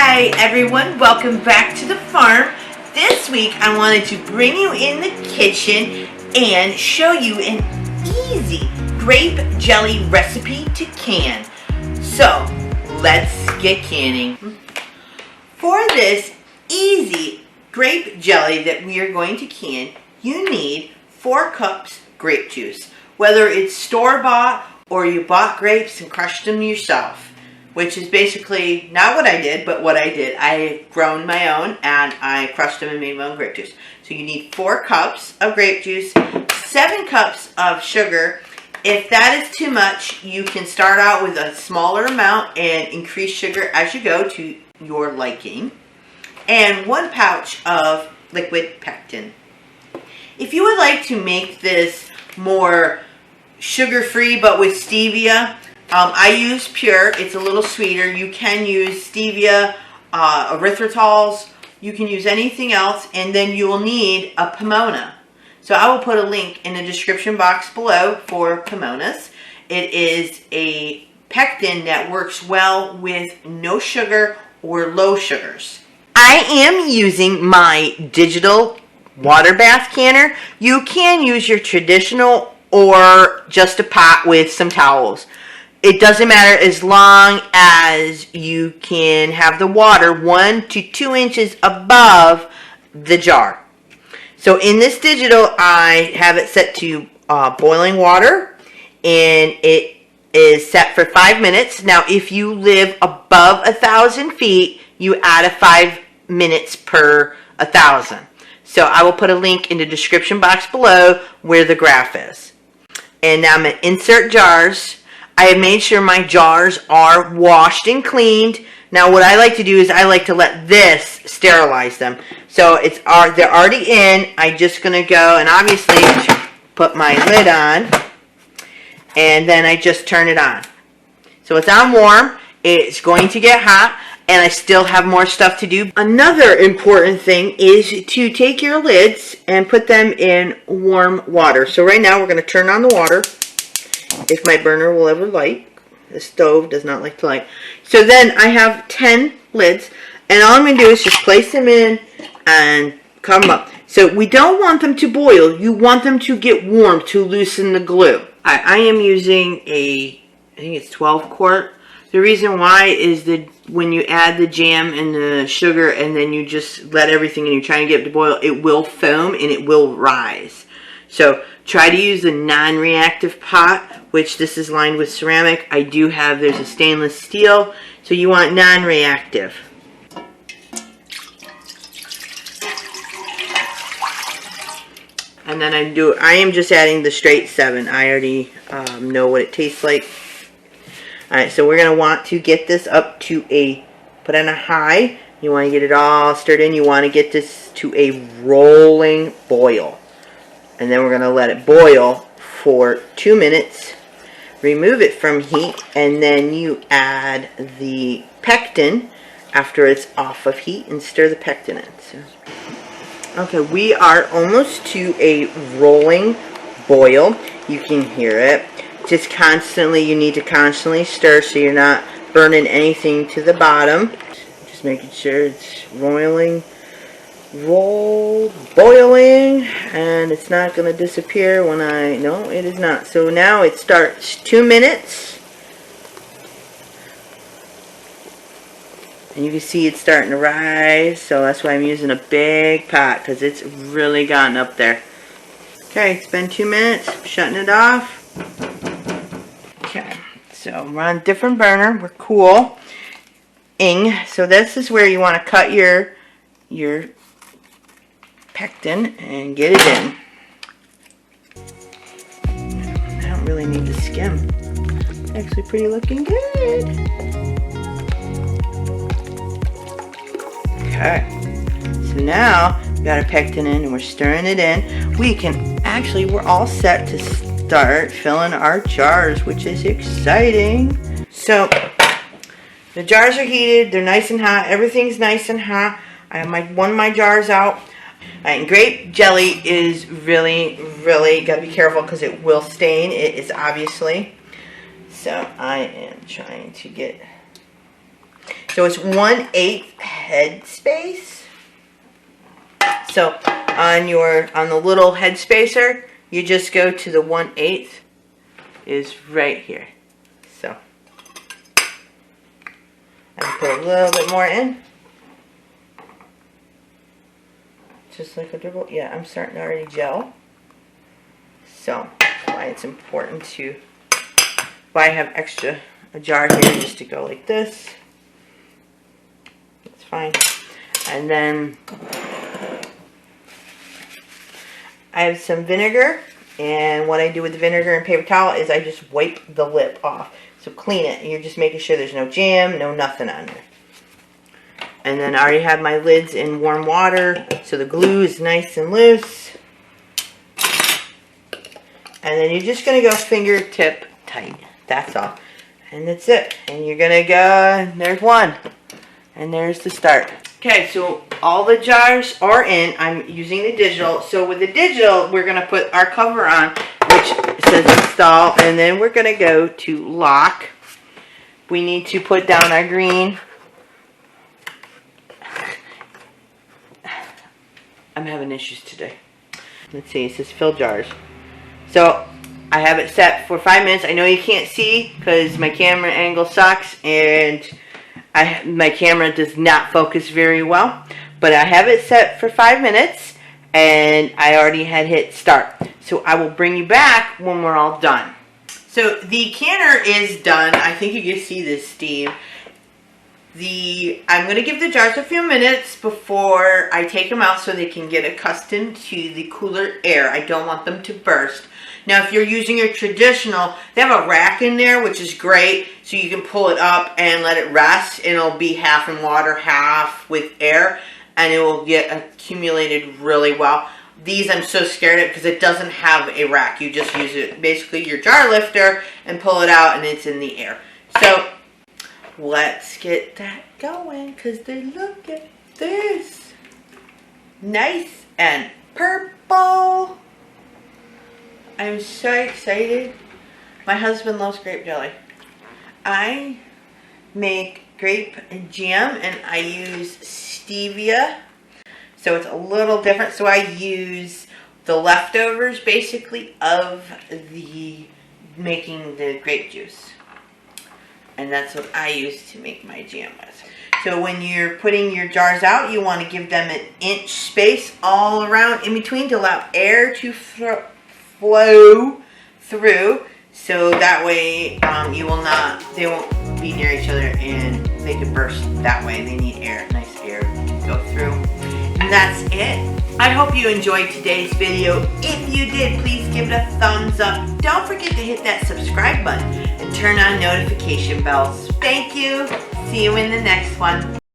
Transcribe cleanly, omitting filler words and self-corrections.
Hi everyone, welcome back to the farm. This week I wanted to bring you in the kitchen and show you an easy grape jelly recipe to can. So let's get canning. For this easy grape jelly that we are going to can, you need 4 cups grape juice. Whether it's store-bought or you bought grapes and crushed them yourself, which is basically not what I did, but what I did. I grown my own and I crushed them and made my own grape juice. So you need 4 cups of grape juice, 7 cups of sugar. If that is too much, you can start out with a smaller amount and increase sugar as you go to your liking. And 1 pouch of liquid pectin. If you would like to make this more sugar-free but with stevia, I use pure. It's a little sweeter. You can use stevia, erythritols. You can use anything else, and then you will need a Pomona. So I will put a link in the description box below for Pomonas. It is a pectin that works well with no sugar or low sugars. I am using my digital Waterbath canner. You can use your traditional or just a pot with some towels. It doesn't matter as long as you can have the water 1 to 2 inches above the jar. So in this digital, I have it set to boiling water, and it is set for 5 minutes. Now, if you live above 1,000 feet, you add 5 minutes per 1,000. So I will put a link in the description box below where the graph is. And now I'm going to insert jars. I have made sure my jars are washed and cleaned. Now what I like to do is I like to let this sterilize them. So they're already in. I'm just going to go and obviously put my lid on. And then I just turn it on. So it's on warm. It's going to get hot. And I still have more stuff to do. Another important thing is to take your lids and put them in warm water. So right now we're going to turn on the water. If my burner will ever light. The stove does not like to light. So then I have 10 lids. And all I'm going to do is just place them in and cover them up. So we don't want them to boil. You want them to get warm to loosen the glue. I am using I think it's 12 quart. The reason why is that when you add the jam and the sugar and then you just let everything and you're trying to get it to boil, it will foam and it will rise. So try to use a non-reactive pot, which this is lined with ceramic. I do have, there's a stainless steel, so you want non-reactive. And then I am just adding the straight 7. I already know what it tastes like. Alright, so we're going to want to get this up to put on a high. You want to get it all stirred in. You want to get this to a rolling boil. And then we're going to let it boil for 2 minutes. Remove it from heat, and then you add the pectin after it's off of heat and stir the pectin in. So, okay, we are almost to a rolling boil. You can hear it. Just constantly, you need to constantly stir so you're not burning anything to the bottom. Just making sure it's boiling, and it's not going to disappear when no, it is not. So now it starts 2 minutes. And you can see it's starting to rise, so that's why I'm using a big pot, because it's really gotten up there. Okay, it's been 2 minutes, shutting it off. Okay, so we're on a different burner. We're cooling. So this is where you want to cut your pectin and get it in. I don't really need to skim. It's actually pretty looking good. Okay, so now we got our pectin in and we're stirring it in. We're all set to start filling our jars, which is exciting. So the jars are heated, they're nice and hot, everything's nice and hot. I have one of my jars out. And grape jelly is really got to be careful because it will stain. It is obviously. So I am trying to get, so it's 1/8 head space. So on the little head spacer, you just go to the 1/8 is right here. So I put a little bit more in. Just like a dribble. Yeah, I'm starting to already gel. So that's why it's important to, why I have a jar here just to go like this. That's fine. And then I have some vinegar, and what I do with the vinegar and paper towel is I just wipe the lip off. So clean it. You're just making sure there's no jam, no nothing on there. And then I already have my lids in warm water, so the glue is nice and loose. And then you're just going to go fingertip tight. That's all. And that's it. And you're going to go, there's one. And there's the start. Okay, so all the jars are in. I'm using the digital. So with the digital, we're going to put our cover on, which says install. And then we're going to go to lock. We need to put down our green. I'm having issues today. Let's see, it says fill jars. So I have it set for 5 minutes. I know you can't see because my camera angle sucks and my camera does not focus very well. But I have it set for 5 minutes and I already had hit start. So I will bring you back when we're all done. So the canner is done. I think you can see this, Steve. I'm going to give the jars a few minutes before I take them out so they can get accustomed to the cooler air. I don't want them to burst. Now, if you're using your traditional, they have a rack in there, which is great. So you can pull it up and let it rest. And it'll be half in water, half with air. And it will get accumulated really well. These I'm so scared of because it doesn't have a rack. You just use it, basically your jar lifter, and pull it out and it's in the air. So let's get that going because they look at this. Nice and purple. I'm so excited. My husband loves grape jelly. I make grape jam and I use stevia. So it's a little different. So I use the leftovers basically of making the grape juice. And that's what I use to make my jam with. So when you're putting your jars out, you want to give them an inch space all around in between to allow air to flow through. So that way they won't be near each other and they could burst that way. They need air, nice air to go through. And that's it. I hope you enjoyed today's video. If you did, please give it a thumbs up. Don't forget to hit that subscribe button and turn on notification bells. Thank you. See you in the next one.